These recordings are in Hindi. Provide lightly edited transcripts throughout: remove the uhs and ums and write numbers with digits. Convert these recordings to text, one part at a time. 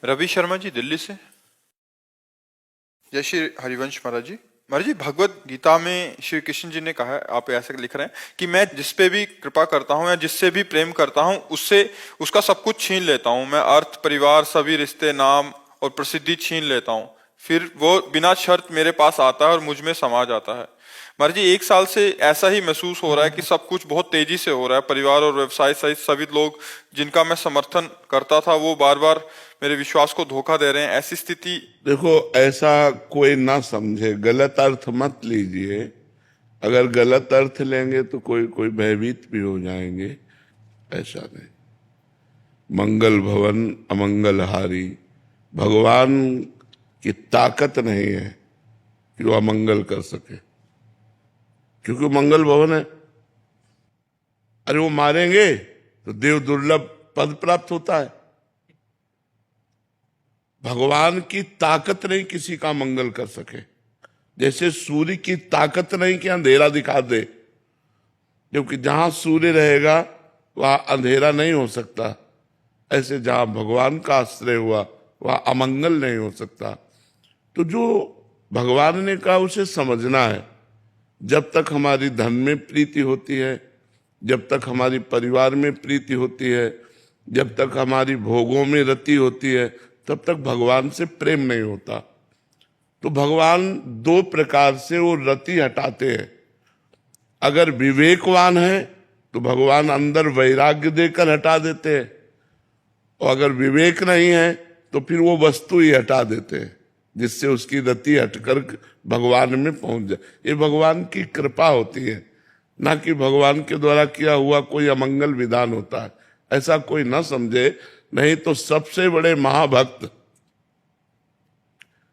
रवि शर्मा जी, दिल्ली से। जय श्री हरिवंश महाराज जी। महाराज जी, भगवत गीता में श्री कृष्ण जी ने कहा है, आप ऐसे लिख रहे हैं कि मैं जिस पे भी कृपा करता हूँ या जिससे भी प्रेम करता हूँ उससे उसका सब कुछ छीन लेता हूँ। मैं अर्थ, परिवार, सभी रिश्ते, नाम और प्रसिद्धि छीन लेता हूँ, फिर वो बिना शर्त मेरे पास आता है और मुझ में समा जाता है। महाराज जी, 1 साल से ऐसा ही महसूस हो रहा है कि सब कुछ बहुत तेजी से हो रहा है। परिवार और व्यवसाय सहित सभी लोग जिनका मैं समर्थन करता था वो बार बार मेरे विश्वास को धोखा दे रहे हैं। ऐसी स्थिति। देखो, ऐसा कोई ना समझे, गलत अर्थ मत लीजिए। अगर गलत अर्थ लेंगे तो कोई कोई भयभीत भी हो जाएंगे। ऐसा नहीं। मंगल भवन अमंगल हारी, भगवान की ताकत नहीं है कि वो अमंगल कर सके, क्योंकि मंगल भवन है। अरे वो मारेंगे तो देव दुर्लभ पद प्राप्त होता है। भगवान की ताकत नहीं किसी का मंगल कर सके। जैसे सूर्य की ताकत नहीं कि अंधेरा दिखा दे, क्योंकि जहां सूर्य रहेगा वहां अंधेरा नहीं हो सकता। ऐसे जहां भगवान का आश्रय हुआ वहां अमंगल नहीं हो सकता। तो जो भगवान ने कहा उसे समझना है। जब तक हमारी धन में प्रीति होती है, जब तक हमारी परिवार में प्रीति होती है, जब तक हमारी भोगों में रति होती है, तब तक भगवान से प्रेम नहीं होता। तो भगवान 2 प्रकार से वो रति हटाते हैं। अगर विवेकवान है तो भगवान अंदर वैराग्य देकर हटा देते हैं, और अगर विवेक नहीं है तो फिर वो वस्तु ही हटा देते हैं, जिससे उसकी रति हटकर भगवान में पहुंच जाए। ये भगवान की कृपा होती है, ना कि भगवान के द्वारा किया हुआ कोई अमंगल विधान होता है। ऐसा कोई ना समझे। नहीं तो सबसे बड़े महाभक्त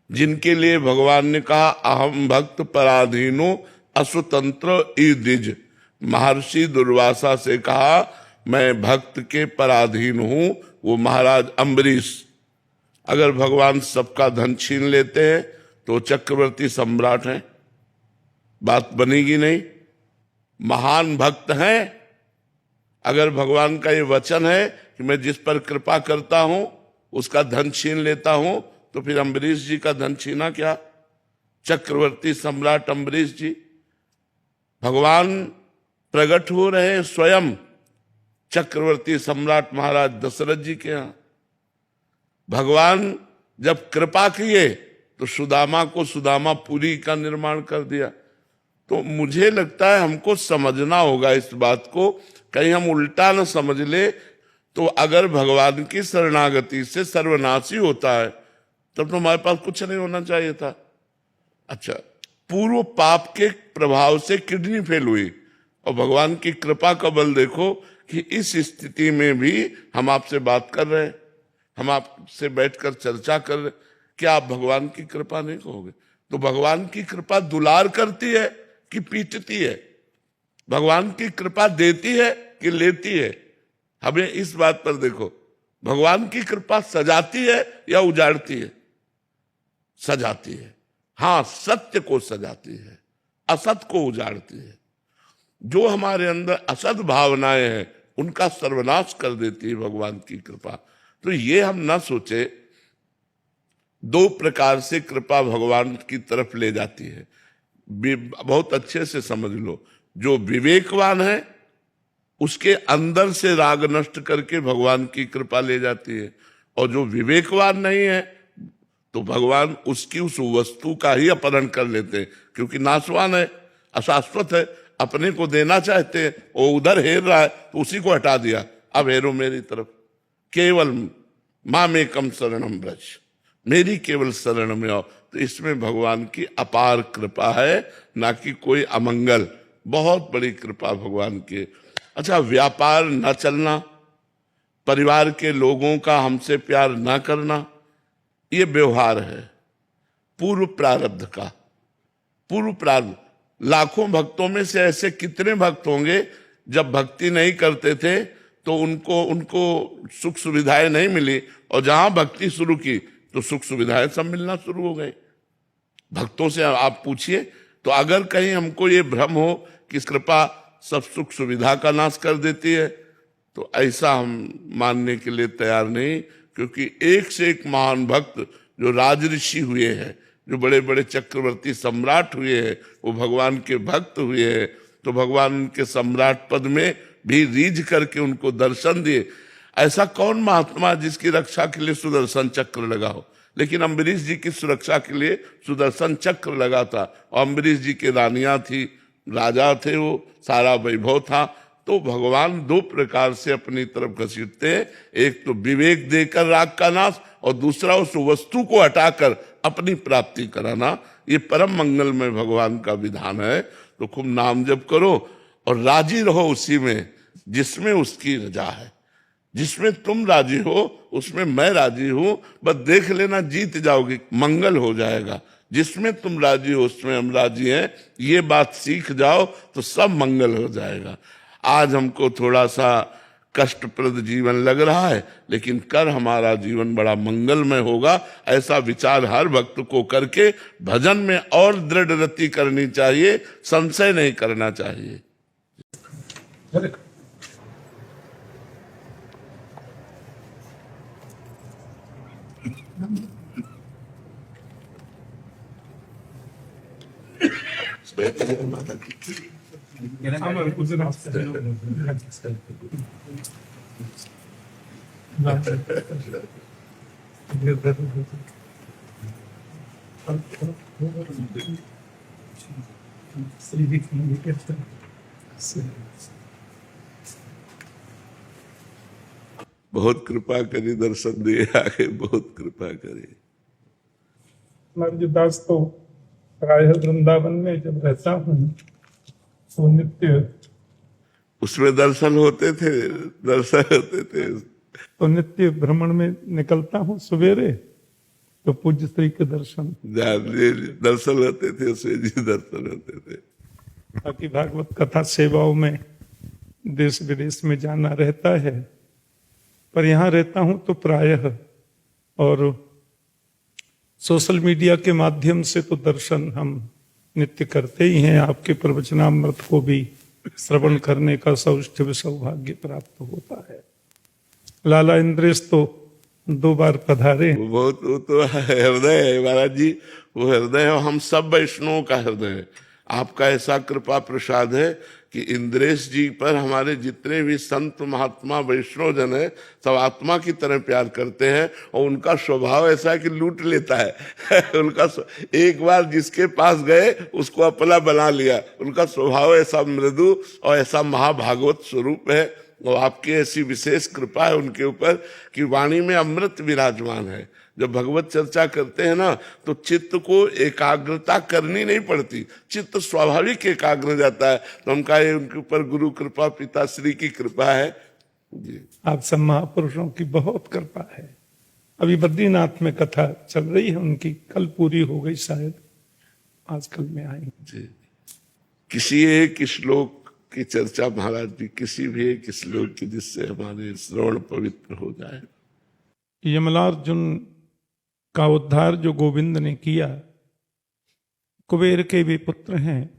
जिनके लिए भगवान ने कहा अहम भक्त पराधीनो असुतंत्र ईदिज, महर्षि दुर्वासा से कहा मैं भक्त के पराधीन हूं, वो महाराज अम्बरीश। अगर भगवान सबका धन छीन लेते हैं तो चक्रवर्ती सम्राट हैं, बात बनेगी नहीं। महान भक्त हैं। अगर भगवान का ये वचन है कि मैं जिस पर कृपा करता हूं उसका धन छीन लेता हूं, तो फिर अम्बरीश जी का धन छीना क्या? चक्रवर्ती सम्राट अम्बरीश जी। भगवान प्रकट हो रहे हैं स्वयं चक्रवर्ती सम्राट महाराज दशरथ जी के यहां। भगवान जब कृपा किए तो सुदामा को सुदामापुरी का निर्माण कर दिया। तो मुझे लगता है हमको समझना होगा इस बात को, कहीं हम उल्टा न समझ ले। तो अगर भगवान की शरणागति से सर्वनाशी होता है तब तो हमारे पास कुछ नहीं होना चाहिए था। अच्छा, पूर्व पाप के प्रभाव से किडनी फेल हुई और भगवान की कृपा का बल देखो कि इस स्थिति में भी हम आपसे बात कर रहे हैं, हम आपसे बैठकर चर्चा कर रहे। क्या आप भगवान की कृपा नहीं कहोगे? तो भगवान की कृपा दुलार करती है कि पीटती है? भगवान की कृपा देती है कि लेती है? हमें इस बात पर देखो, भगवान की कृपा सजाती है या उजाड़ती है? सजाती है। हाँ, सत्य को सजाती है, असत को उजाड़ती है। जो हमारे अंदर असत भावनाएं हैं उनका सर्वनाश कर देती है भगवान की कृपा। तो ये हम ना सोचे। 2 प्रकार से कृपा भगवान की तरफ ले जाती है। बहुत अच्छे से समझ लो। जो विवेकवान है उसके अंदर से राग नष्ट करके भगवान की कृपा ले जाती है, और जो विवेकवान नहीं है तो भगवान उसकी उस वस्तु का ही अपहरण कर लेते हैं, क्योंकि नाशवान है, अशाश्वत है। अपने को देना चाहते हैं, वो उधर हेर रहा है तो उसी को हटा दिया, अब हेरो मेरी तरफ। केवल मां में कम शरणम ब्रज, मेरी केवल शरण में आओ। तो इसमें भगवान की अपार कृपा है, ना कि कोई अमंगल। बहुत बड़ी कृपा भगवान की। अच्छा, व्यापार न चलना, परिवार के लोगों का हमसे प्यार न करना, ये व्यवहार है पूर्व प्रारब्ध का। पूर्व प्रारब्ध। लाखों भक्तों में से ऐसे कितने भक्त होंगे जब भक्ति नहीं करते थे तो उनको सुख सुविधाएं नहीं मिली, और जहां भक्ति शुरू की तो सुख सुविधाएं सब मिलना शुरू हो गई। भक्तों से आप पूछिए। तो अगर कहीं हमको ये भ्रम हो कि कृपा सब सुख सुविधा का नाश कर देती है, तो ऐसा हम मानने के लिए तैयार नहीं, क्योंकि एक से एक महान भक्त जो राजऋषि हुए हैं, जो बड़े बड़े चक्रवर्ती सम्राट हुए हैं, वो भगवान के भक्त हुए हैं। तो भगवान के सम्राट पद में भी रीझ करके उनको दर्शन दिए। ऐसा कौन महात्मा जिसकी रक्षा के लिए सुदर्शन चक्र लगा हो? लेकिन अम्बरीश जी की सुरक्षा के लिए सुदर्शन चक्र लगा था। और अम्बरीश जी की रानियां थी, राजा थे, वो सारा वैभव था। तो भगवान दो प्रकार से अपनी तरफ घसीटते हैं, एक तो विवेक देकर राग का नाश, और दूसरा उस वस्तु को हटाकर अपनी प्राप्ति कराना। ये परम मंगल में भगवान का विधान है। तो खूब नाम जप करो और राजी रहो उसी में जिसमें उसकी रजा है। जिसमें तुम राजी हो उसमें मैं राजी हूं, बस देख लेना, जीत जाओगे, मंगल हो जाएगा। जिसमें तुम राजी हो उसमें हम राजी हैं, ये बात सीख जाओ तो सब मंगल हो जाएगा। आज हमको थोड़ा सा कष्टप्रद जीवन लग रहा है, लेकिन कर हमारा जीवन बड़ा मंगलमय होगा, ऐसा विचार हर भक्त को करके भजन में और दृढ़ रति करनी चाहिए, संशय नहीं करना चाहिए। बहुत कृपा करी, दर्शन दिए आगे, बहुत कृपा करी। हमारे दास तो प्रायः वृंदावन में जब रहता हूँ तो नित्य उसमें दर्शन होते थे, दर्शन होते थे। तो नित्य भ्रमण में निकलता हूँ सवेरे, तो पूज्य श्री के दर्शन दर्शन होते थे, उसमें जी दर्शन होते थे। बाकी भागवत कथा सेवाओं में देश विदेश में जाना रहता है, पर यहाँ रहता हूँ तो प्रायः, और सोशल मीडिया के माध्यम से तो दर्शन हम नित्य करते ही हैं। आपके प्रवचनामृत को भी श्रवण करने का सौष्ठव सौभाग्य प्राप्त होता है। लाला इंद्रेश तो 2 बार पधारे। वो तो हृदय है महाराज जी, वो हृदय है, हम सब वैष्णवों का हृदय है। आपका ऐसा कृपा प्रसाद है कि इंद्रेश जी पर हमारे जितने भी संत महात्मा वैष्णव जन है सब आत्मा की तरह प्यार करते हैं, और उनका स्वभाव ऐसा है कि लूट लेता है उनका एक बार जिसके पास गए उसको अपना बना लिया। उनका स्वभाव ऐसा मृदु और ऐसा महाभागवत स्वरूप है, और आपकी ऐसी विशेष कृपा है उनके ऊपर कि वाणी में अमृत विराजमान है। जब भगवत चर्चा करते हैं ना तो चित्त को एकाग्रता करनी नहीं पड़ती, चित्त स्वाभाविक एकाग्र हो जाता है। तो हम कहा उनके ऊपर गुरु कृपा, पिताश्री की कृपा है जी। आप सब महापुरुषों की बहुत कृपा है। अभी बद्रीनाथ में कथा चल रही है उनकी, कल पूरी हो गई शायद, आजकल में आई जी। किसी एक श्लोक की चर्चा महाराज जी, किसी भी एक श्लोक की जिससे हमारे श्रवण पवित्र हो जाए। यमलार्जुन का उद्धार जो गोविंद ने किया, कुबेर के भी पुत्र हैं,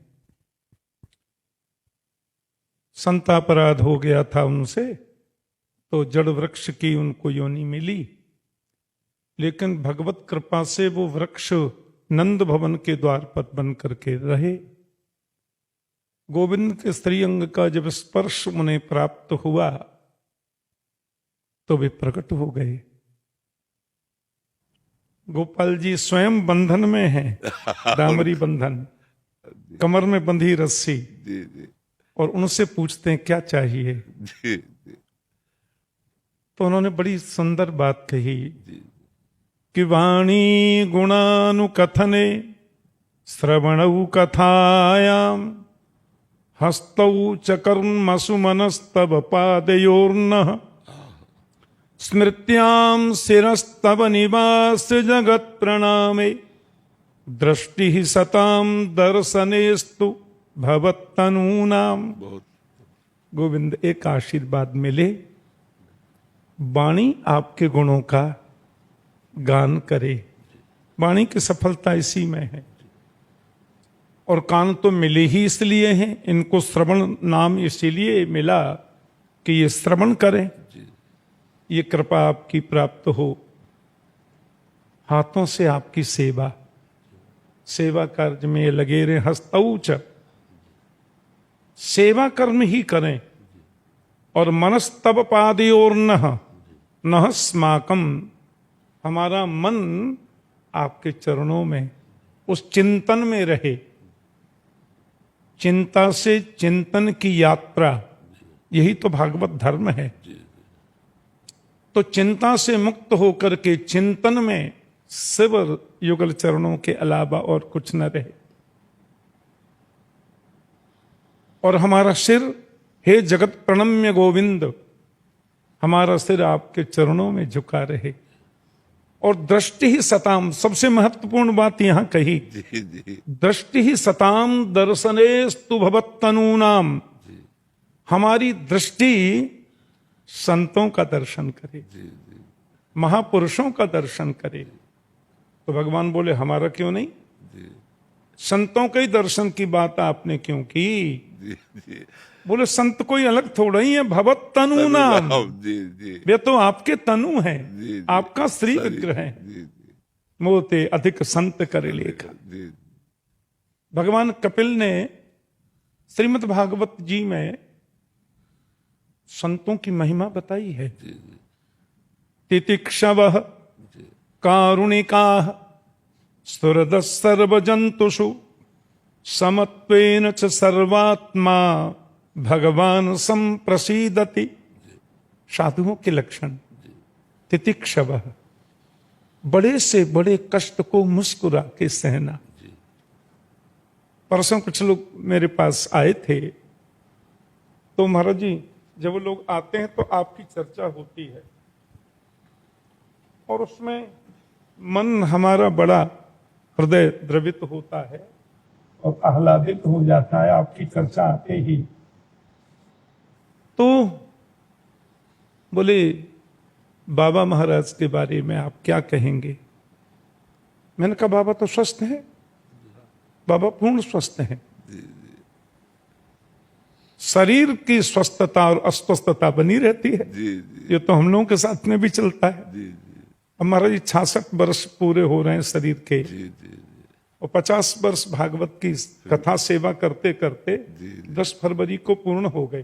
संतापराध हो गया था उनसे, तो जड़ वृक्ष की उनको योनि मिली, लेकिन भगवत कृपा से वो वृक्ष नंद भवन के द्वार पर बन करके रहे। गोविंद के श्रीअंग का जब स्पर्श उन्हें प्राप्त हुआ तो वे प्रकट हो गए। गोपाल जी स्वयं बंधन में हैं, डामरी बंधन, कमर में बंधी रस्सी, जी जी, और उनसे पूछते हैं क्या चाहिए, जी जी, तो उन्होंने बड़ी सुंदर बात कही कि वाणी गुणानुकथने श्रवणौ कथायाम हस्तौ च कर्मसु मनस्तव पादयोर्नः स्मृत्यां शिरस्तव निवास जगत प्रणामे दृष्टि सतां दर्शनेस्तु भवत्तनूनाम। गोविंद एक आशीर्वाद मिले, वाणी आपके गुणों का गान करे। वाणी की सफलता इसी में है, और कान तो मिले ही इसलिए हैं, इनको श्रवण नाम इसीलिए मिला कि ये श्रवण करें। ये कृपा आपकी प्राप्त हो, हाथों से आपकी सेवा, सेवा कार्य में लगे रहे, हस्तौच, सेवा कर्म ही करें। और मनस्तव पादयोर नः स्माकम, हमारा मन आपके चरणों में, उस चिंतन में रहे। चिंता से चिंतन की यात्रा, यही तो भागवत धर्म है। तो चिंता से मुक्त होकर के चिंतन में शिव युगल चरणों के अलावा और कुछ न रहे। और हमारा सिर, हे जगत प्रणम्य गोविंद, हमारा सिर आपके चरणों में झुका रहे। और दृष्टि ही सताम, सबसे महत्वपूर्ण बात यहां कही, दृष्टि ही सताम दर्शनेस्तु भवत्तनूनाम, हमारी दृष्टि संतों का दर्शन करे, महापुरुषों का दर्शन करे। तो भगवान बोले हमारा क्यों नहीं? संतों के ही दर्शन की बात आपने क्यों की? बोले संत कोई अलग थोड़ा ही है, भवत तनु नाम, वे तो आपके तनु हैं, आपका श्री विग्रह है। मोते अधिक संत करे लेखा। भगवान कपिल ने श्रीमद् भागवत जी में संतों की महिमा बताई है। तितिक्षवः कारुणिकाः सुहृदः सर्वजन्तुषु समत्वेन च सर्वात्मा भगवान संप्रसीदति। साधुओं के लक्षण, तितिक्षवः, बड़े से बड़े कष्ट को मुस्कुरा के सहना। परसों कुछ लोग मेरे पास आए थे, तो महाराज जी जब वो लोग आते हैं तो आपकी चर्चा होती है और उसमें मन हमारा बड़ा हृदय द्रवित होता है और आह्लादित हो जाता है आपकी चर्चा आते ही। तो बोले बाबा महाराज के बारे में आप क्या कहेंगे? मैंने कहा बाबा तो स्वस्थ हैं, बाबा पूर्ण स्वस्थ हैं। शरीर की स्वस्थता और अस्वस्थता बनी रहती है, ये तो हम लोगों के साथ में भी चलता है। हमारा ये 66 वर्ष पूरे हो रहे हैं शरीर के, और 50 वर्ष भागवत की कथा सेवा करते करते 10 फरवरी को पूर्ण हो गए।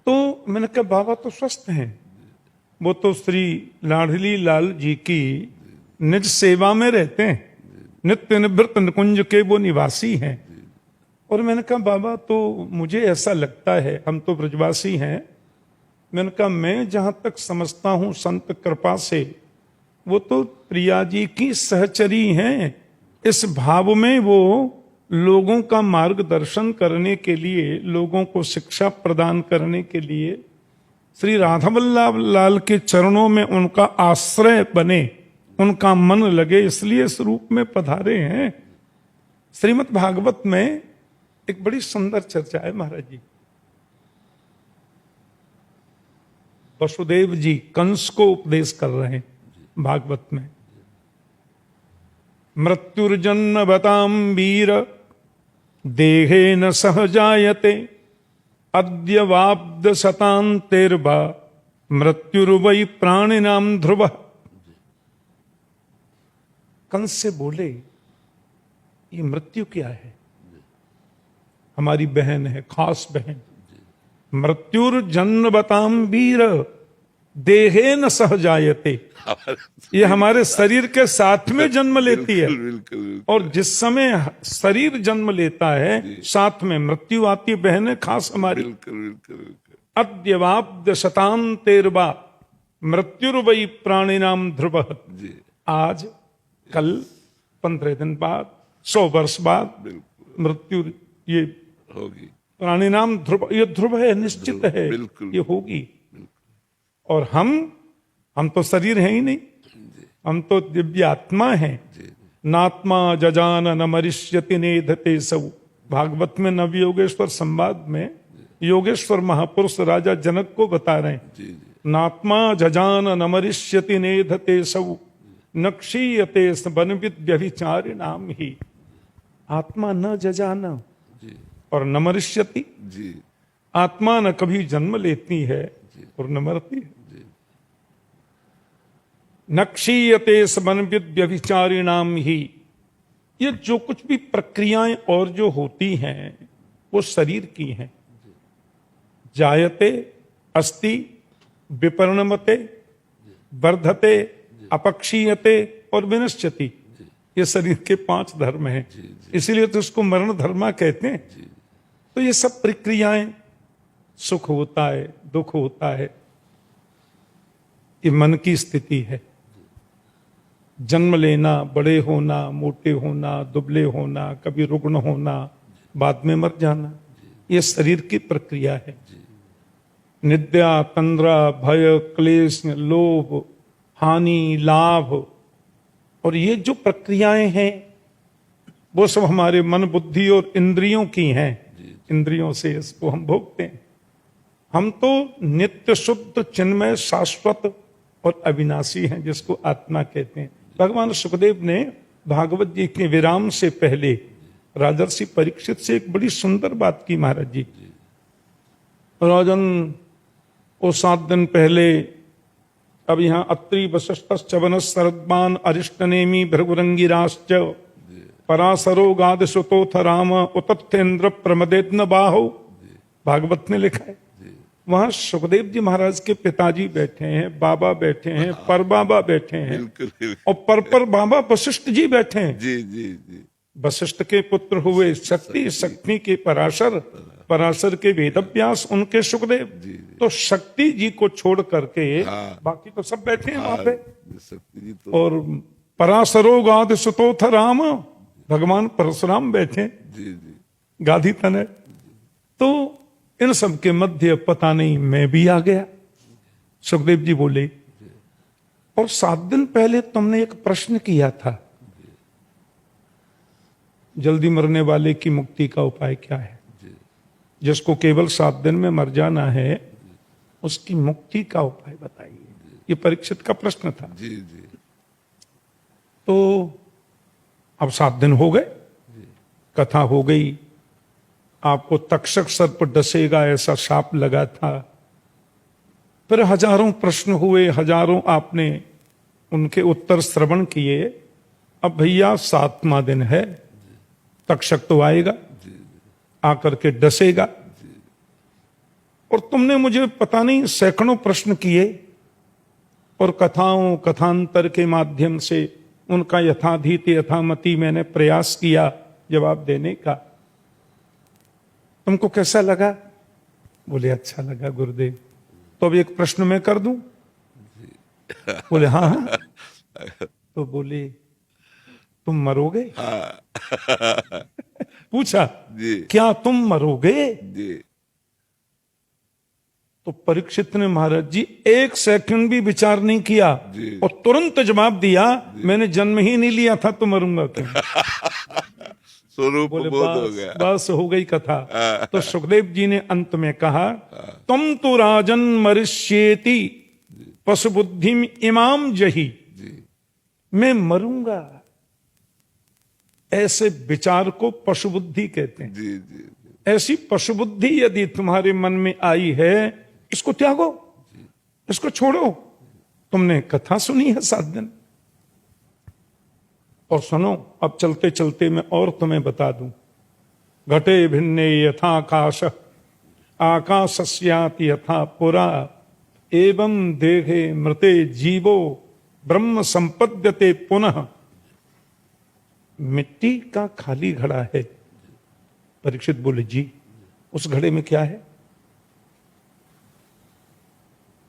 तो मैंने कहा बाबा तो स्वस्थ हैं, वो तो श्री लाडली लाल जी की निज सेवा में रहते हैं, नित्य निवृत्त निकुंज के वो निवासी हैं। और मैंने कहा बाबा तो मुझे ऐसा लगता है, हम तो ब्रजवासी हैं, मैंने कहा मैं जहां तक समझता हूं संत कृपा से वो तो प्रिया जी की सहचरी हैं। इस भाव में वो लोगों का मार्गदर्शन करने के लिए, लोगों को शिक्षा प्रदान करने के लिए श्री राधावल्लभ लाल के चरणों में उनका आश्रय बने, उनका मन लगे, इसलिए इस रूप में पधारे हैं। श्रीमद् भागवत में एक बड़ी सुंदर चर्चा है महाराज जी। वसुदेव जी कंस को उपदेश कर रहे हैं भागवत में। मृत्युर्जन्म बताम वीर देहे न सहजायते अद्य वाब्द शतान्तेर्वा मृत्युर्वै प्राणिनाम ध्रुव। कंस से बोले ये मृत्यु क्या है? हमारी बहन है, खास बहन। मृत्युर्जन्म बताम वीर देहे न सहजायते, ये हमारे शरीर के साथ में जन्म लेती है। और जिस समय शरीर जन्म लेता है साथ में मृत्यु आती है। बहन है खास हमारी। अद्यवाब्द शतान्तेर्वा मृत्युर्वै प्राणिनाम ध्रुव। आज कल 15 दिन बाद 100 वर्ष बाद मृत्यु ये होगी। प्राणिनाम ध्रुव, ये ध्रुव है, निश्चित है, ये होगी। और हम तो शरीर है ही नहीं, हम तो दिव्य आत्मा है। नात्मा जजान न मरिष्यति नेधते सब। भागवत में नव योगेश्वर संवाद में योगेश्वर महापुरुष राजा जनक को बता रहे हैं, नात्मा जजान न मरिष्यति नेधते सब न क्षीयते वन व्यभिचारि नाम ही। आत्मा न जजाना और न मरिष्यति, आत्मा न कभी जन्म लेती है पूर्ण मरती है। नक्षीयते समन्वित व्यभिचारिणाम ही, ये जो कुछ भी प्रक्रियाएं और जो होती हैं वो शरीर की हैं। जायते, अस्ति, विपरिणमते, वर्धते, अपक्षीयते और विनश्यति, ये शरीर के 5 धर्म हैं। इसीलिए तो इसको मरण धर्मा कहते हैं। तो ये सब प्रक्रियाएं, सुख होता है, दुख होता है, ये मन की स्थिति है। जन्म लेना, बड़े होना, मोटे होना, दुबले होना, कभी रुग्ण होना, बाद में मर जाना, ये शरीर की प्रक्रिया है। निद्रा, तंद्रा, भय, क्लेश, लोभ, हानि, लाभ, और ये जो प्रक्रियाएं हैं वो सब हमारे मन, बुद्धि और इंद्रियों की हैं। इंद्रियों से इसको हम भोगते हैं। हम तो नित्य, शुद्ध, चिन्मय, शाश्वत और अविनाशी हैं, जिसको आत्मा कहते हैं। भगवान सुखदेव ने भागवत जी के विराम से पहले राजर्षि परीक्षित से एक बड़ी सुंदर बात की। महाराज जी, राजन, वो 7 दिन पहले अब यहाँ अत्रि वशिष्ठ च्यवन शरद्मान अरिष्टनेमी भृगुरंगिराश्च पराशरो गाद सुतोथ राम उतथेन्द्र प्रमदेत्न बाहो, भागवत में लिखा है। वहां सुखदेव जी महाराज के पिताजी बैठे हैं, बाबा बैठे हैं, पर बाबा बैठे हैं, और पर बाबा वशिष्ठ जी बैठे हैं। जी जी जी। वशिष्ठ के पुत्र हुए शक्ति, शक्ति के पराशर, पराशर के वेदव्यास, उनके सुखदेव। तो शक्ति जी को छोड़ करके बाकी तो सब बैठे हैं वहां पे। शक्ति जी तो, और पराशरो गाद सुतोथ राम, भगवान परशुराम बैठे जी जी, गाधी तने। तो इन सब के मध्य पता नहीं मैं भी आ गया। सुखदेव जी बोले, और 7 दिन पहले तुमने एक प्रश्न किया था, जल्दी मरने वाले की मुक्ति का उपाय क्या है? जिसको केवल 7 दिन में मर जाना है, उसकी मुक्ति का उपाय बताइए। ये परीक्षित का प्रश्न था। जी जी। तो अब 7 दिन हो गए, कथा हो गई, आपको तक्षक सर्प डसेगा ऐसा शाप लगा था, फिर हजारों प्रश्न हुए, हजारों आपने उनके उत्तर श्रवण किए। अब भैया 7वां दिन है, तक्षक तो आएगा, आकर के डसेगा। और तुमने मुझे पता नहीं सैकड़ों प्रश्न किए, और कथाओं, कथांतर के माध्यम से उनका यथाधीत यथामति मैंने प्रयास किया जवाब देने का। तुमको कैसा लगा? बोले अच्छा लगा गुरुदेव। तो अब एक प्रश्न मैं कर दूं? बोले हाँ हाँ। तो बोले तुम मरोगे? पूछा जी। क्या तुम मरोगे? जी। तो परीक्षित ने महाराज जी 1 सेकंड भी विचार नहीं किया और तुरंत जवाब दिया, मैंने जन्म ही नहीं लिया था तो मरूंगा क्यों? स्वरूप बोले बोध हो गया। बस हो गई कथा। तो सुखदेव जी ने अंत में कहा, तुम तो राजन मरिष्येति पशु बुद्धिम इमाम जही, मैं मरूंगा ऐसे विचार को पशु बुद्धि कहते हैं। जी जी। ऐसी पशु बुद्धि यदि तुम्हारे मन में आई है, इसको त्यागो, इसको छोड़ो। तुमने कथा सुनी है 7 दिन, और सुनो अब चलते चलते मैं और तुम्हें बता दूं। घटे भिन्ने यथाकाश आकाशस्याति यथा पुरा एवं देहे मृते जीवो ब्रह्म संपद्यते पुनः। मिट्टी का खाली घड़ा है। परीक्षित बोले जी उस घड़े में क्या है?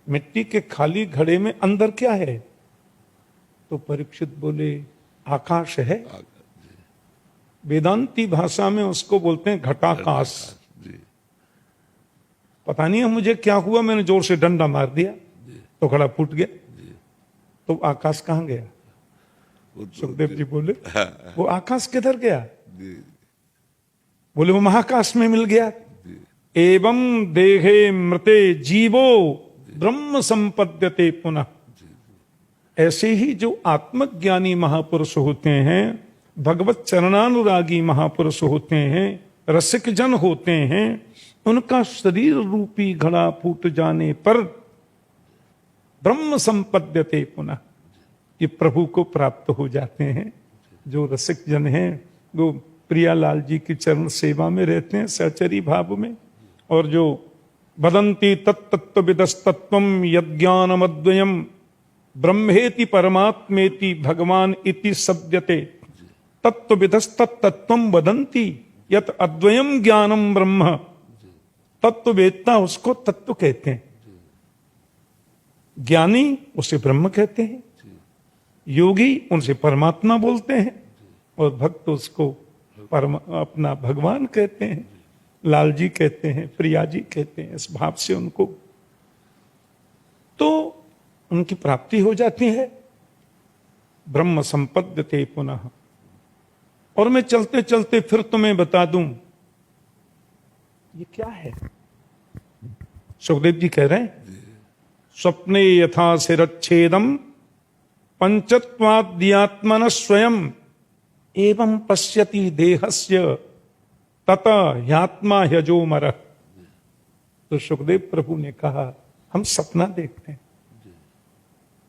मिट्टी के खाली घड़े में अंदर क्या है? तो परीक्षित बोले आकाश है। वेदांती भाषा में उसको बोलते हैं घटाकाश। पता नहीं है मुझे क्या हुआ, मैंने जोर से डंडा मार दिया तो घड़ा फूट गया। तो आकाश कहां गया? सुखदेव जी बोले वो आकाश किधर गया? बोले वो महाकाश में मिल गया। एवं देहे मृते जीवो ब्रह्म संपद्यते पुनः। ऐसे ही जो आत्मज्ञानी महापुरुष होते हैं, भगवत चरणानुरागी महापुरुष होते हैं, रसिक जन होते हैं, उनका शरीर रूपी घड़ा फूट जाने पर ब्रह्म संपद्यते पुनः, ये प्रभु को प्राप्त हो जाते हैं। जो रसिक जन हैं वो प्रियालाल जी की चरण सेवा में रहते हैं, सहचरी भाव में। और जो वदंती तत्तत्त्वविदस्तत्त्वं यज्ञानमद्वयम् ब्रह्मेति परमात्मेति भगवान इति सद्यते तत्त्वविदस्तत्तत्त्वं वदंती यत अद्वयम् ज्ञानम ब्रह्म। तत्ववेत्ता उसको तत्व कहते हैं, ज्ञानी उसे ब्रह्म कहते हैं, योगी उनसे परमात्मा बोलते हैं, और भक्त उसको अपना भगवान कहते हैं, लाल जी कहते हैं, प्रिया जी कहते हैं। इस भाव से उनको तो उनकी प्राप्ति हो जाती है। ब्रह्म संपद्यते पुनः। और मैं चलते चलते फिर तुम्हें बता दूं ये क्या है। सुखदेव जी कह रहे हैं स्वप्ने यथा सिरच्छेदम पंचत्वाद्यात्मन स्वयं एवं पश्यति देहस्य तत ह्यात्मा ह्यजोमर। तो सुखदेव प्रभु ने कहा हम सपना देखते हैं।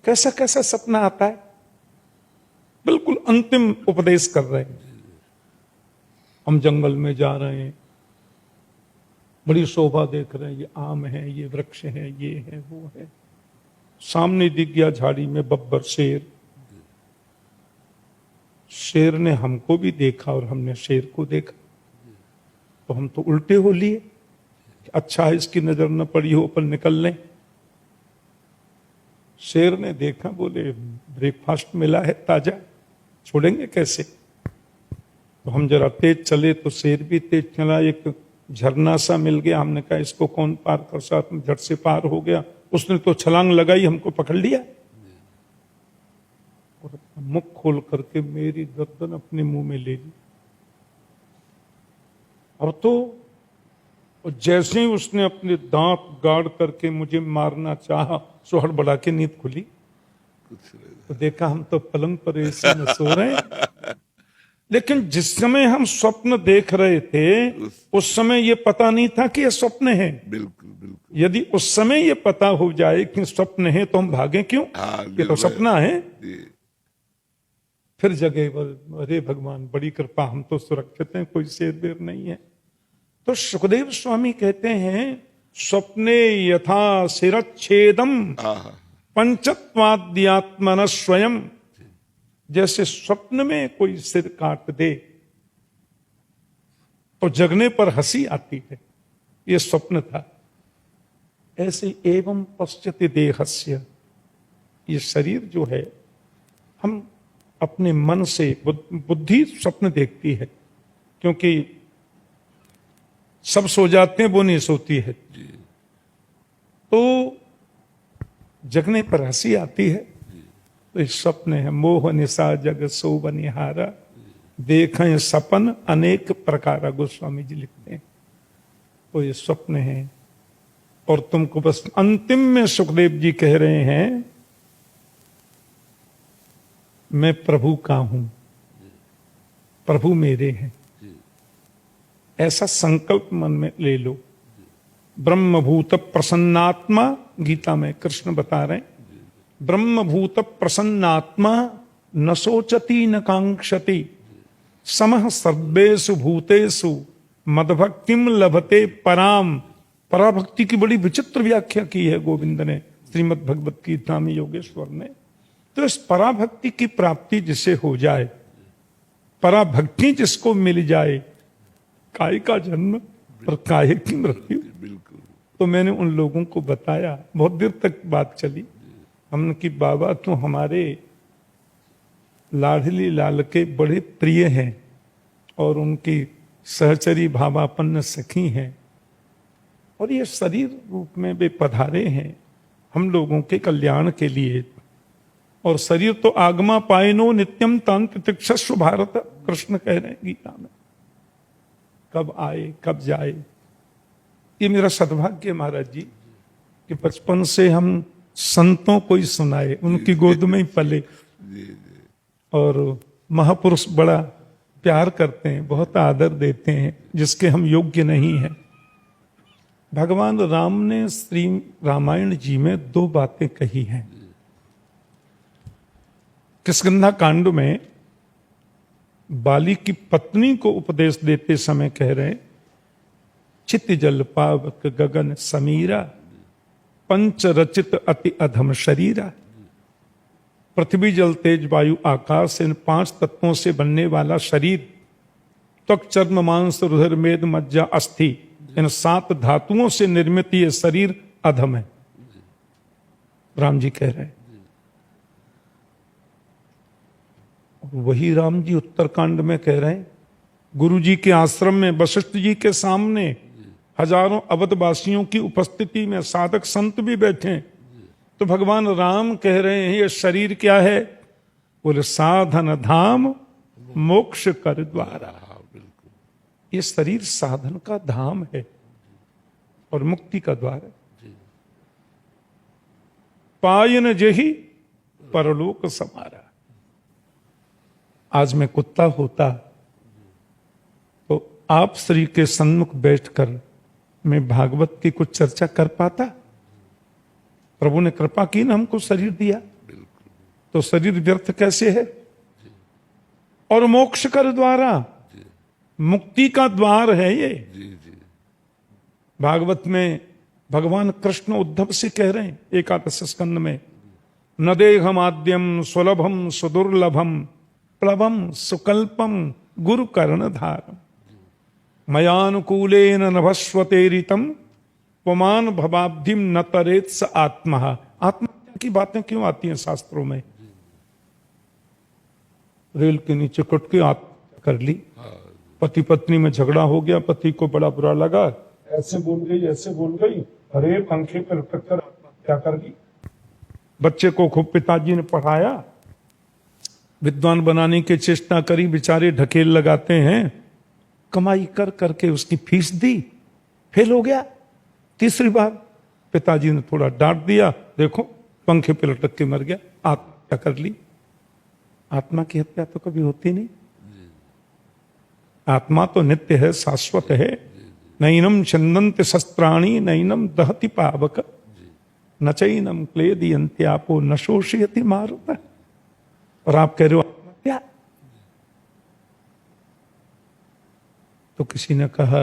कैसा कैसा सपना आता है, बिल्कुल अंतिम उपदेश कर रहे हैं। हम जंगल में जा रहे हैं, बड़ी शोभा देख रहे हैं, ये आम है, ये वृक्ष है, ये है, वो है। सामने दिख गया झाड़ी में बब्बर शेर। शेर ने हमको भी देखा और हमने शेर को देखा, तो हम तो उल्टे हो लिए। अच्छा है इसकी नजर न पड़ी हो, अपन निकल लें। शेर ने देखा, बोले ब्रेकफास्ट मिला है ताजा, छोड़ेंगे कैसे। तो हम जरा तेज चले तो शेर भी तेज चला। एक झरना सा मिल गया, हमने कहा इसको कौन पार कर सकता, झट से पार हो गया। उसने तो छलांग लगाई, हमको पकड़ लिया और मुख खोल करके मेरी गर्दन अपने मुंह में ले ली। और तो जैसे ही उसने अपने दांत गाड़ करके मुझे मारना चाहा, सो हड़बड़ा के नींद खुली। तो देखा हम तो पलंग पर ऐसे में सो रहे हैं। लेकिन जिस समय हम स्वप्न देख रहे थे उस समय ये पता नहीं था कि ये स्वप्न है। बिल्कुल बिल्कुल। यदि उस समय ये पता हो जाए कि स्वप्न है तो हम भागें क्यों, ये तो सपना है। फिर जगह अरे भगवान बड़ी कृपा, हम तो सुरक्षित हैं, कोई शेर बेर नहीं है। तो सुखदेव स्वामी कहते हैं स्वप्ने यथा शिरच्छेदम पंचत्वाद्यात्मन स्वयं। जैसे स्वप्न में कोई सिर काट दे तो जगने पर हंसी आती है, ये स्वप्न था। ऐसे एवं पश्यति देहस्य, ये शरीर जो है, हम अपने मन से, बुद्धि स्वप्न देखती है, क्योंकि सब सो जाते हैं, वो नहीं सोती है। तो जगने पर हंसी आती है। तो इस स्वप्न है मोह निशा जग सो बनिहारा, देखें सपन अनेक प्रकार। गोस्वामी जी लिखते हैं। तो ये स्वप्न है। और तुमको बस अंतिम में सुखदेव जी कह रहे हैं मैं प्रभु का हूं, प्रभु मेरे हैं, ऐसा संकल्प मन में ले लो। ब्रह्मभूत प्रसन्नात्मा, गीता में कृष्ण बता रहे हैं, ब्रह्मभूत प्रसन्नात्मा न सोचती न कांक्षति समः सर्वेषु भूतेषु मदभक्तिम लभते पराम। पराभक्ति की बड़ी विचित्र व्याख्या की है गोविंद ने श्रीमद् भगवत गीता में, योगेश्वर ने। तो इस पराभक्ति की प्राप्ति जिसे हो जाए, पराभक्ति जिसको मिल जाए, काय का जन्म और काय की मृत्यु। तो मैंने उन लोगों को बताया, बहुत देर तक बात चली। हमने कि बाबा तो हमारे लाडली लाल के बड़े प्रिय हैं और उनकी सहचरी भावापन्न सखी हैं, और ये शरीर रूप में वे पधारे हैं हम लोगों के कल्याण के लिए। और शरीर तो आगमा पायनो नित्यम तांत तिक्षस्व भारत, कृष्ण कह रहे हैं गीता में। कब आए कब जाए, ये मेरा सद्भाग्य महाराज जी कि बचपन से हम संतों को ही सुनाए, उनकी गोद में ही पले। और महापुरुष बड़ा प्यार करते हैं, बहुत आदर देते हैं, जिसके हम योग्य नहीं हैं। भगवान राम ने श्री रामायण जी में दो बातें कही हैं। किष्किंधा कांड में बाली की पत्नी को उपदेश देते समय कह रहे, चित जल पावक गगन समीरा, पंच रचित अति अधम शरीरा। पृथ्वी जल तेज वायु आकाश, इन 5 तत्वों से बनने वाला शरीर, त्वक चर्म मांस रुधिर मेद मज्जा अस्थि, इन 7 धातुओं से निर्मित ये शरीर अधम है। राम जी कह रहे हैं। वही राम जी उत्तरकांड में कह रहे हैं, गुरु जी के आश्रम में वशिष्ठ जी के सामने हजारों अवधवासियों की उपस्थिति में साधक संत भी बैठे, तो भगवान राम कह रहे हैं ये शरीर क्या है? बोले साधन धाम मोक्ष कर द्वारा। ये शरीर साधन का धाम है और मुक्ति का द्वार है। पायन जही परलोक समारा। आज मैं कुत्ता होता तो आप श्री के सन्मुख बैठकर मैं भागवत की कुछ चर्चा कर पाता? प्रभु ने कृपा की ना, हमको शरीर दिया, तो शरीर व्यर्थ कैसे है? और मोक्ष कर द्वारा, मुक्ति का द्वार है ये। भागवत में भगवान कृष्ण उद्धव से कह रहे हैं 11 स्कंद में, न देहमाद्यम सुलभम सुदुर्लभम प्लवम सुकल्पम गुरु कर्ण धारम, मयानुकूलेन नभस्वतेरितम पुमान भवाब्धिम न तरेत स आत्मा। आत्मा की बातें क्यों आती हैं शास्त्रों में? रेल के नीचे कट के आत्महत्या कर ली, पति पत्नी में झगड़ा हो गया, पति को बड़ा बुरा लगा, ऐसे बोल गई ऐसे बोल गई, अरे पंखे पर लटक कर आत्महत्या कर ली। बच्चे को खूब पिताजी ने पढ़ाया, विद्वान बनाने की चेष्टा करी, बेचारे ढकेल लगाते हैं, कमाई कर करके उसकी फीस दी, फेल हो गया। तीसरी बार पिताजी ने थोड़ा डांट दिया, देखो पंखे पे लटक के मर गया, आत्महत्या कर ली। आत्मा की हत्या तो कभी होती नहीं। आत्मा तो नित्य है, शाश्वत है। नैनम छंदन्ति शस्त्राणि नैनम दहति पावक, न चैनम क्लेदयन्ति आपो न शोषयति मारुतः। और आप कह रहे हो आत्महत्या? तो किसी ने कहा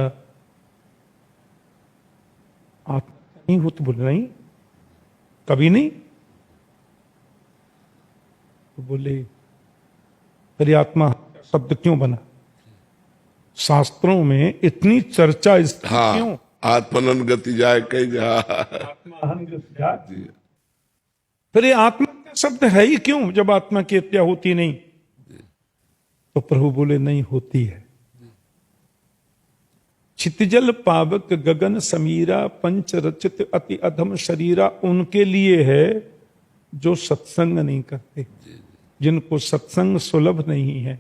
आत्महत्या नहीं होती, बोले नहीं, कभी नहीं। तो बोले फिर आत्मा शब्द क्यों बना? शास्त्रों में इतनी चर्चा इसकी क्यों? आत्मनन गति जाए कई जा, आत्माहन गति जाए। फिर ये आत्मा का शब्द है ही क्यों जब आत्मा की हत्या होती नहीं? तो प्रभु बोले नहीं होती है। छितजल पावक गगन समीरा, पंच रचित अति अधम शरीरा, उनके लिए है जो सत्संग नहीं करते, जिनको सत्संग सुलभ नहीं है,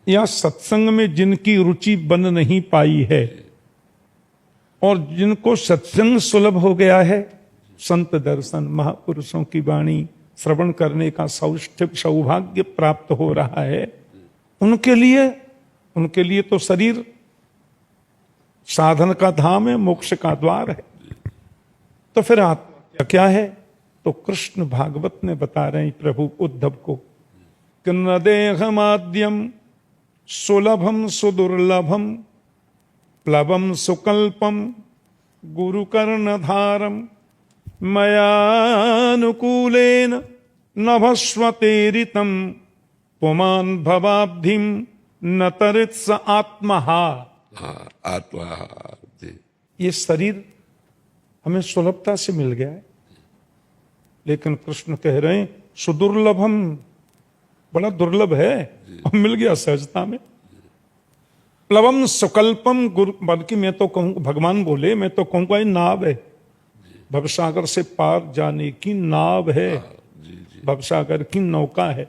या सत्संग में जिनकी रुचि बन नहीं पाई है। और जिनको सत्संग सुलभ हो गया है, संत दर्शन महापुरुषों की वाणी श्रवण करने का सौभाग्य प्राप्त हो रहा है, उनके लिए तो शरीर साधन का धाम है, मोक्ष का द्वार है। तो फिर आत्मा क्या है? तो कृष्ण भागवत में बता रहे हैं प्रभु उद्धव को, कि न देहमाद्यम सुलभम सुदुर्लभम प्लवम सुकल्पम गुरु कर्ण धारम, मयानुकूलेन नभस्वतेरितम पुमान भवाब्धिम न तरित्स आत्मा। आत्मा जी। ये शरीर हमें सुलभता से मिल गया है, लेकिन कृष्ण कह रहे हैं सुदुर्लभम, बड़ा दुर्लभ है और मिल गया सहजता में। प्लवम सुकल्पम गुरु, बल्कि मैं तो कहूं, भगवान बोले मैं तो कहूंगा ये नाव है, भवसागर से पार जाने की नाव है, भवसागर की नौका है।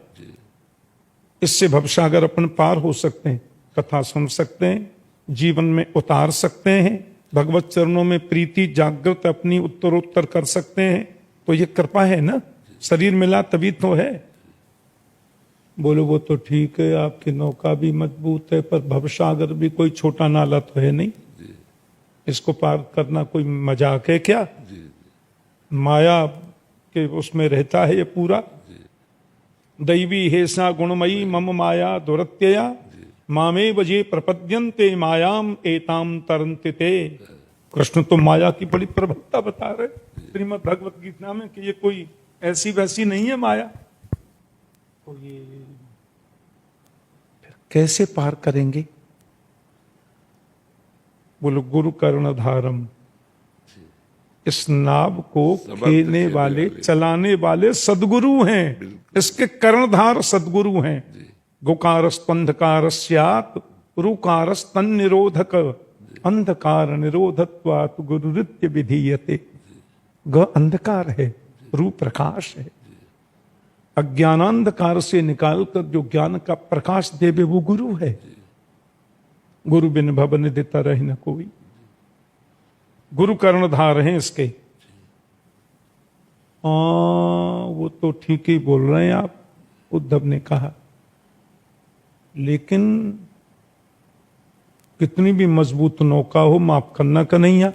इससे भवसागर अपन पार हो सकते हैं, कथा सुन सकते हैं, जीवन में उतार सकते हैं, भगवत चरणों में प्रीति जागृत अपनी उत्तरोत्तर कर सकते हैं। तो ये कृपा है ना, शरीर मिला तभी तो है। बोलो वो तो ठीक है, आपकी नौका भी मजबूत है, पर भवसागर भी कोई छोटा नाला तो है नहीं। इसको पार करना कोई मजाक है क्या? माया के उसमें रहता है ये पूरा। दैवी हेसा गुणमयी मम माया दुरत्यया मामे वजे प्रपद्यन्ते मायाम एताम तरन्ते ते। कृष्ण तो माया की बड़ी प्रबलता बता रहे श्रीमद् भगवत गीता में कि ये कोई ऐसी वैसी नहीं है माया। तो ये फिर कैसे पार करेंगे? बोलो गुरु कर्णधारम, इस नाव को खेने वाले चलाने वाले सदगुरु हैं, इसके कर्णधार सदगुरु हैं। गोकारस्तंधकार स्यात् रुकारस्तन निरोधक अंधकार निरोधत्वात् गुरुरित्य विधीयते। ग अंधकार है, रू प्रकाश है। अज्ञानांधकार से निकालकर जो ज्ञान का प्रकाश देवे वो गुरु है। गुरु बिन भवन देता रहे न कोई। गुरु कर्णधार हैं इसके। वो तो ठीक ही बोल रहे हैं आप, उद्धव ने कहा, लेकिन कितनी भी मजबूत नौका हो, माफ करना कन्हैया,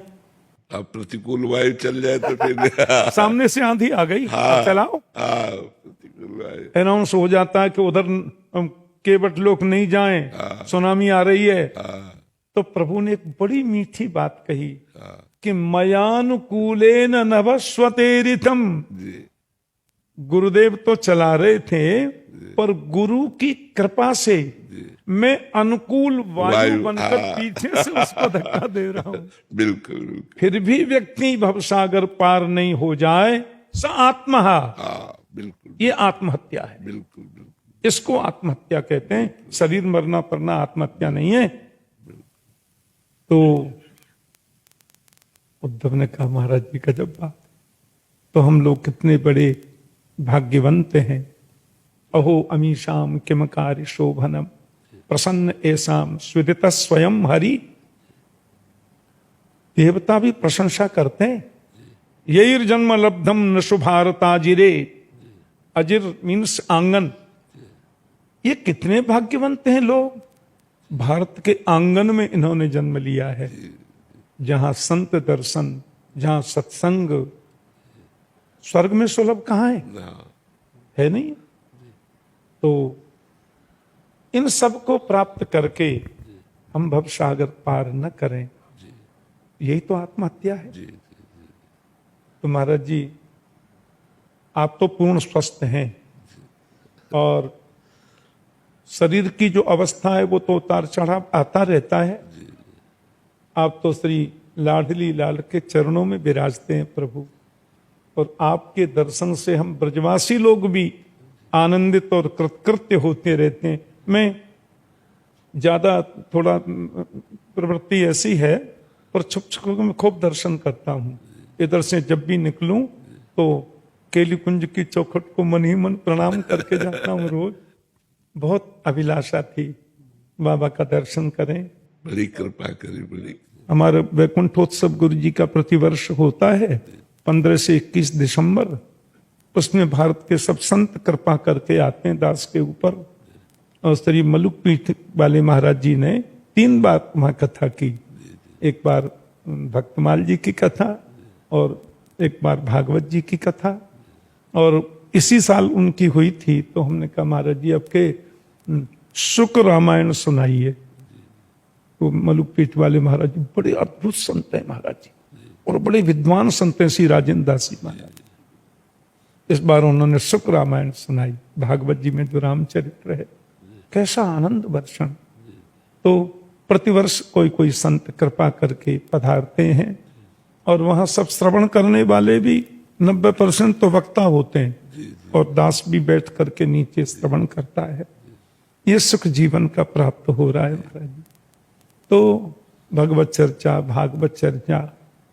अब प्रतिकूल वायु चल जाए तो फिर सामने से आंधी आ गई, चलाओ। प्रतिकूल वायु अनाउंस हो जाता है कि उधर केवट लोग नहीं जाएं, सुनामी आ रही है। तो प्रभु ने एक बड़ी मीठी बात कही कि मयानुकूलेन नभस्वतेरितम। गुरुदेव तो चला रहे थे, पर गुरु की कृपा से मैं अनुकूल वायु बनकर पीछे से उसको धक्का दे रहा हूं। बिल्कुल। फिर भी व्यक्ति भवसागर पार नहीं हो जाए, स आत्महा। बिल्कुल, ये आत्महत्या है। बिल्कुल, बिल्कुल। इसको आत्महत्या कहते हैं। शरीर मरना पड़ना आत्महत्या नहीं है। तो उद्धव ने कहा, महाराज जी गजब बात, तो हम लोग कितने बड़े भाग्यवंत हैं। अहो अमीशाम किम कार्य शोभनम प्रसन्न ऐसाम स्विदित स्वयं हरि। देवता भी प्रशंसा करते हैं। यही जन्म लब्धम न शुभारताजिरे। अजिर मीन्स आंगन। ये कितने भाग्यवंत हैं लोग, भारत के आंगन में इन्होंने जन्म लिया है, जहां संत दर्शन, जहां सत्संग। स्वर्ग में सुलभ कहां है नहीं। तो इन सब को प्राप्त करके हम भवसागर पार न करें, यही तो आत्महत्या है। तो महाराज जी, आप तो पूर्ण स्वस्थ हैं और शरीर की जो अवस्था है वो तो उतार चढ़ाव आता रहता है। आप तो श्री लाडली लाल के चरणों में विराजते हैं प्रभु, और आपके दर्शन से हम ब्रजवासी लोग भी आनंदित और कृतकृत्य होते रहते हैं। मैं ज्यादा थोड़ा प्रवृत्ति ऐसी है, पर छुप छुप में खूब दर्शन करता हूँ। इधर से जब भी निकलूं तो केली कुंज की चौखट को मन ही मन प्रणाम करके जाता हूँ रोज। बहुत अभिलाषा थी बाबा का दर्शन करें। बड़ी कृपा करी, बड़ी। हमारा वैकुंठोत्सव गुरु जी का प्रतिवर्ष होता है 15 से 21 दिसंबर। उसमें भारत के सब संत कृपा करके आते हैं दास के ऊपर। और श्री मलुक पीठ वाले महाराज जी ने 3 बार वहां कथा की। एक बार भक्तमाल जी की कथा और एक बार भागवत जी की कथा। और इसी साल उनकी हुई थी, तो हमने कहा महाराज जी आपके शुक्र रामायण सुनाइए। तो मलुक पीठ वाले महाराज जी बड़े अद्भुत संत हैं महाराज जी, और बड़े विद्वान संत हैं श्री राजेंद्र दास जी महाराज। इस बार उन्होंने शुक्र रामायण सुनाई। भागवत जी में जो रामचरित्र है, कैसा आनंद वर्षण। तो प्रतिवर्ष कोई कोई संत कृपा करके पधारते हैं, और वहां सब श्रवण करने वाले भी 90% तो वक्ता होते हैं, और दास भी बैठ करके नीचे श्रवण करता है। ये सुख जीवन का प्राप्त हो रहा है महाराज जी। तो भगवत चर्चा, भागवत चर्चा,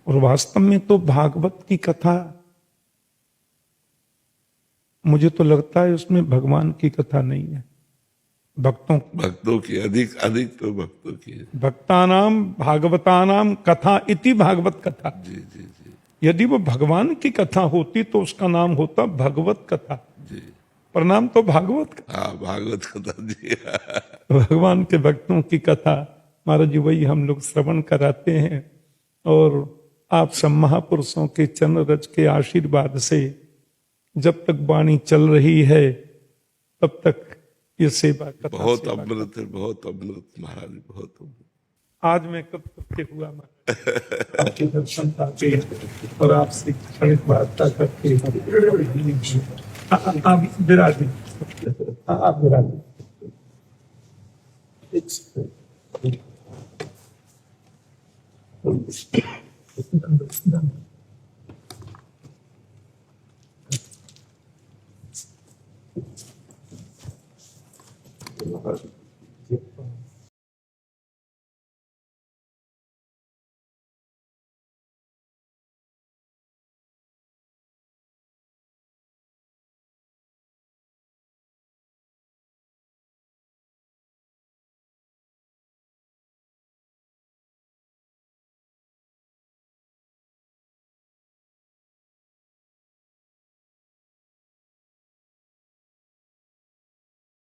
और वास्तव में तो भागवत की कथा, मुझे तो लगता है उसमें भगवान की कथा नहीं है, भक्तों की अधिक तो भक्तों की है। भक्तानाम भागवतानाम कथा इति भागवत कथा। जी जी जी। यदि वो भगवान की कथा होती तो उसका नाम होता भगवत कथा। जी। प्रणाम तो भागवत कथा। हाँ, भागवत कथा जी। भगवान के भक्तों की कथा महाराज जी वही हम लोग श्रवण कराते हैं। और आप सब महापुरुषों के चरण रज के आशीर्वाद से जब तक वाणी चल रही है तब तक ये सेवा कथा बहुत सेवा अमृत है, बहुत अमृत महाराज, बहुत अमृत। आज मैं कब के हुआ महाराज आपके दर्शन पाके और आपसे क्षणिक वार्ता करके आप विराजे, आप विराजे। महाराज